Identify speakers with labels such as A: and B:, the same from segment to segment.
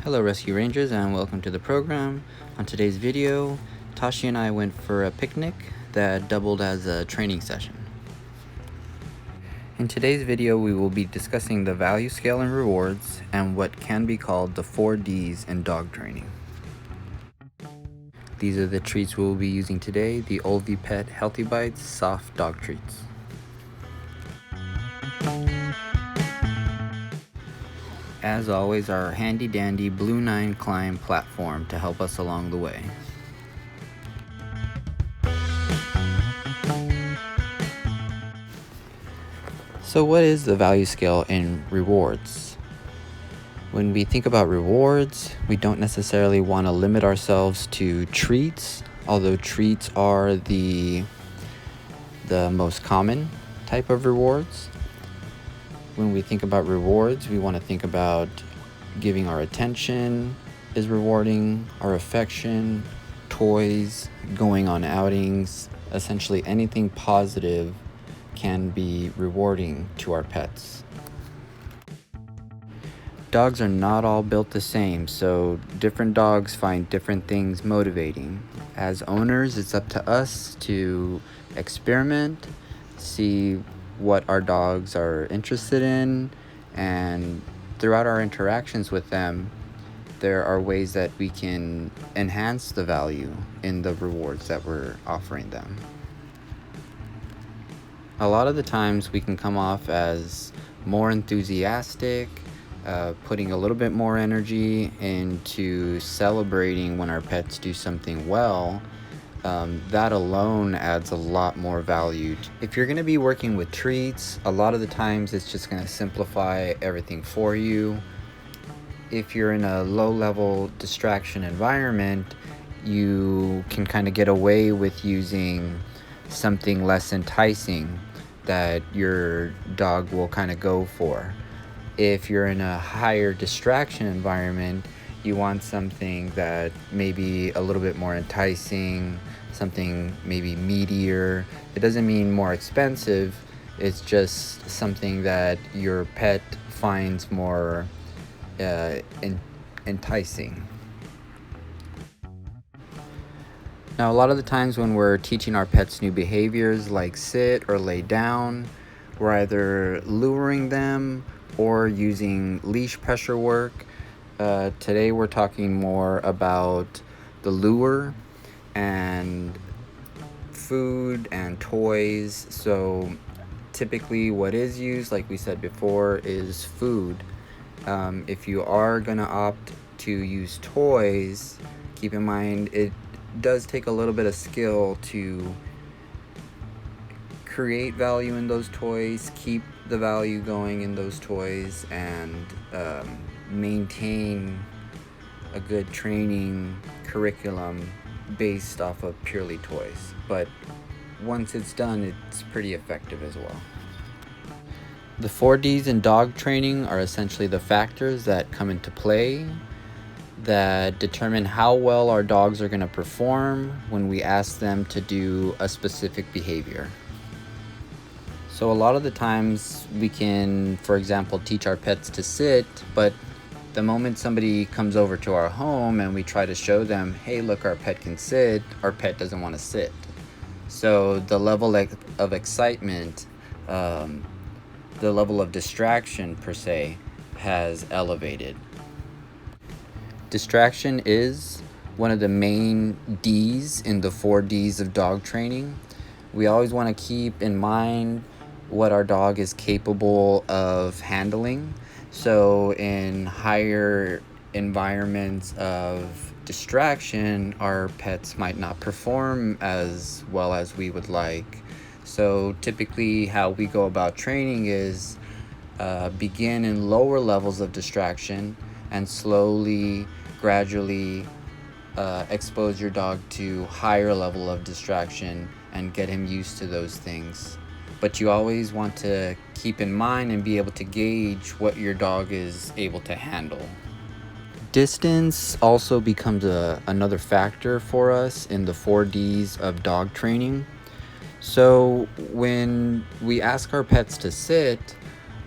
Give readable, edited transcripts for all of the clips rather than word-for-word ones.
A: Hello Rescue Rangers and welcome to the program. On today's video, Tashi and I went for a picnic that doubled as a training session. In today's video, we will be discussing the value scale and rewards and what can be called the 4 Ds in dog training. These are the treats we will be using today, the Olvi Pet Healthy Bites soft dog treats. As always, our handy dandy Blue 9 Climb platform to help us along the way. So what is the value scale in rewards? When we think about rewards, we don't necessarily want to limit ourselves to treats, although treats are the most common type of rewards. When we think about rewards, we want to think about giving our attention is rewarding, our affection, toys, going on outings, essentially anything positive can be rewarding to our pets. Dogs are not all built the same, so different dogs find different things motivating. As owners, it's up to us to experiment, see what our dogs are interested in, and throughout our interactions with them, there are ways that we can enhance the value in the rewards that we're offering them. A lot of the times we can come off as more enthusiastic, putting a little bit more energy into celebrating when our pets do something well. That alone adds a lot more value. If you're going to be working with treats, a lot of the times it's just going to simplify everything for you. If you're in a low-level distraction environment, you can kind of get away with using something less enticing that your dog will kind of go for. If you're in a higher distraction environment, you want something that may be a little bit more enticing, something maybe meatier. It doesn't mean more expensive, it's just something that your pet finds more enticing. Now, a lot of the times when we're teaching our pets new behaviors like sit or lay down, we're either luring them or using leash pressure work. Today we're talking more about the lure and food and toys. So typically what is used, like we said before, is food. If you are gonna opt to use toys, keep in mind it does take a little bit of skill to create value in those toys, keep the value going in those toys, and maintain a good training curriculum based off of purely toys. But once it's done, it's pretty effective as well. The 4 Ds in dog training are essentially the factors that come into play that determine how well our dogs are going to perform when we ask them to do a specific behavior. So a lot of the times we can, for example, teach our pets to sit, but the moment somebody comes over to our home and we try to show them, hey, look, our pet can sit, our pet doesn't want to sit. So the level of excitement, the level of distraction per se, has elevated. Distraction is one of the main Ds in the 4 Ds of dog training. We always want to keep in mind what our dog is capable of handling. So in higher environments of distraction, our pets might not perform as well as we would like. So typically how we go about training is begin in lower levels of distraction and slowly, gradually expose your dog to higher level of distraction and get him used to those things. But you always want to keep in mind and be able to gauge what your dog is able to handle. Distance also becomes another factor for us in the 4 Ds of dog training. So when we ask our pets to sit,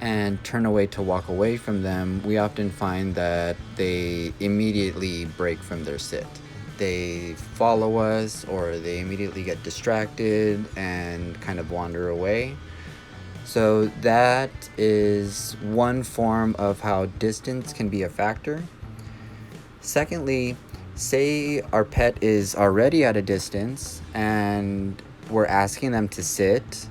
A: and turn away to walk away from them, we often find that they immediately break from their sit. They follow us, or they immediately get distracted and kind of wander away. So that is one form of how distance can be a factor. Secondly, say our pet is already at a distance and we're asking them to sit.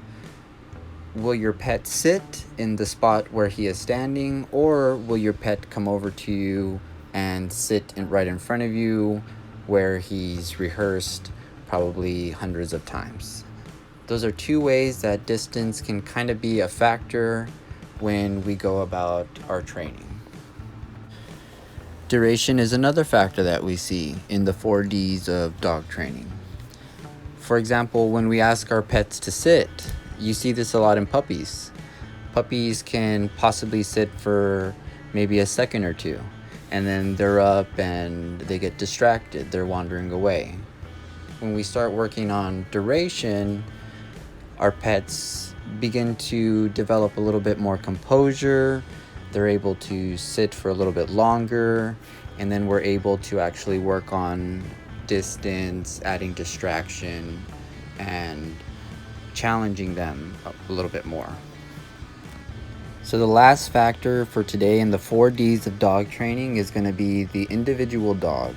A: Will your pet sit in the spot where he is standing, or will your pet come over to you and sit right in front of you where he's rehearsed probably hundreds of times? Those are two ways that distance can kind of be a factor when we go about our training. Duration is another factor that we see in the 4Ds of dog training. For example, when we ask our pets to sit, you see this a lot in puppies. Puppies can possibly sit for maybe a second or two, and then they're up and they get distracted, they're wandering away. When we start working on duration, our pets begin to develop a little bit more composure. They're able to sit for a little bit longer, and then we're able to actually work on distance, adding distraction, and challenging them a little bit more. So the last factor for today in the 4Ds of dog training is going to be the individual dog.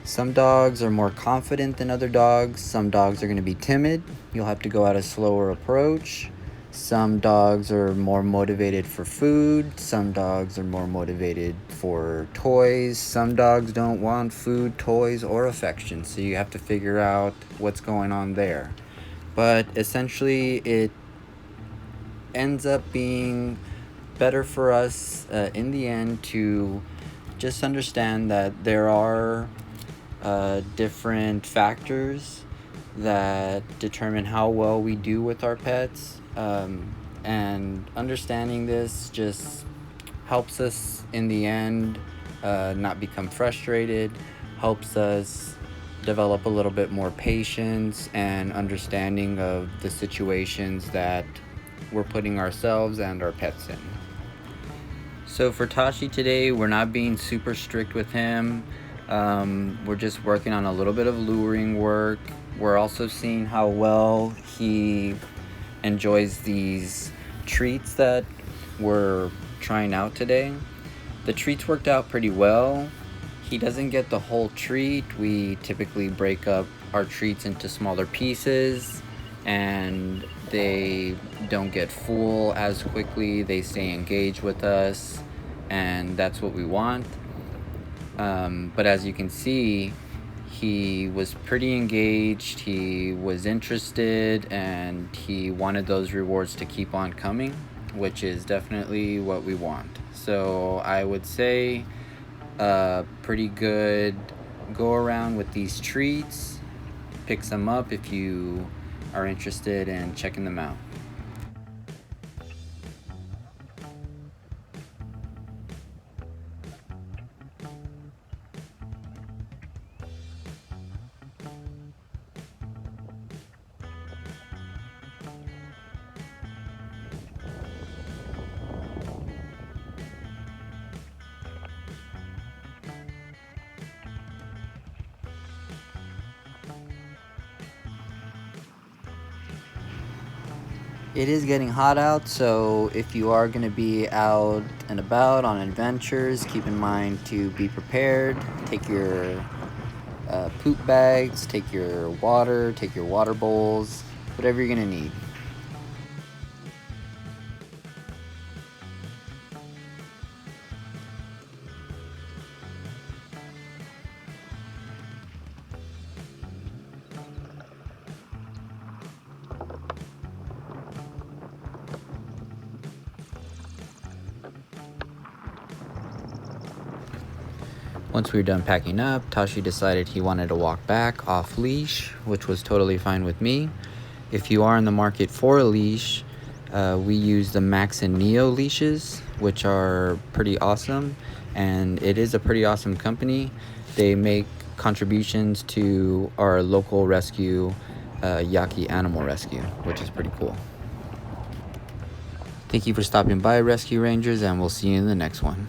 A: Some dogs are more confident than other dogs. Some dogs are going to be timid. You'll have to go at a slower approach. Some dogs are more motivated for food. Some dogs are more motivated for toys. Some dogs don't want food, toys, or affection. So you have to figure out what's going on there. But essentially, it ends up being better for us in the end to just understand that there are different factors that determine how well we do with our pets, and understanding this just helps us in the end not become frustrated, helps us develop a little bit more patience and understanding of the situations that we're putting ourselves and our pets in. So for Tashi today, we're not being super strict with him. We're just working on a little bit of luring work. We're also seeing how well he enjoys these treats that we're trying out today. The treats worked out pretty well. He doesn't get the whole treat. We typically break up our treats into smaller pieces, and they don't get full as quickly. They stay engaged with us, and that's what we want. But as you can see, he was pretty engaged, he was interested, and he wanted those rewards to keep on coming, which is definitely what we want. So I would say pretty good go around with these treats. Pick some up if you are interested in checking them out. It is getting hot out, so if you are going to be out and about on adventures, keep in mind to be prepared. Take your poop bags, take your water, take your water bowls, whatever you're going to need. Once we were done packing up, Tashi decided he wanted to walk back off leash, which was totally fine with me. If you are in the market for a leash, we use the Max and Neo leashes, which are pretty awesome, and it is a pretty awesome company. They make contributions to our local rescue, Yaki Animal Rescue, which is pretty cool. Thank you for stopping by, Rescue Rangers, and we'll see you in the next one.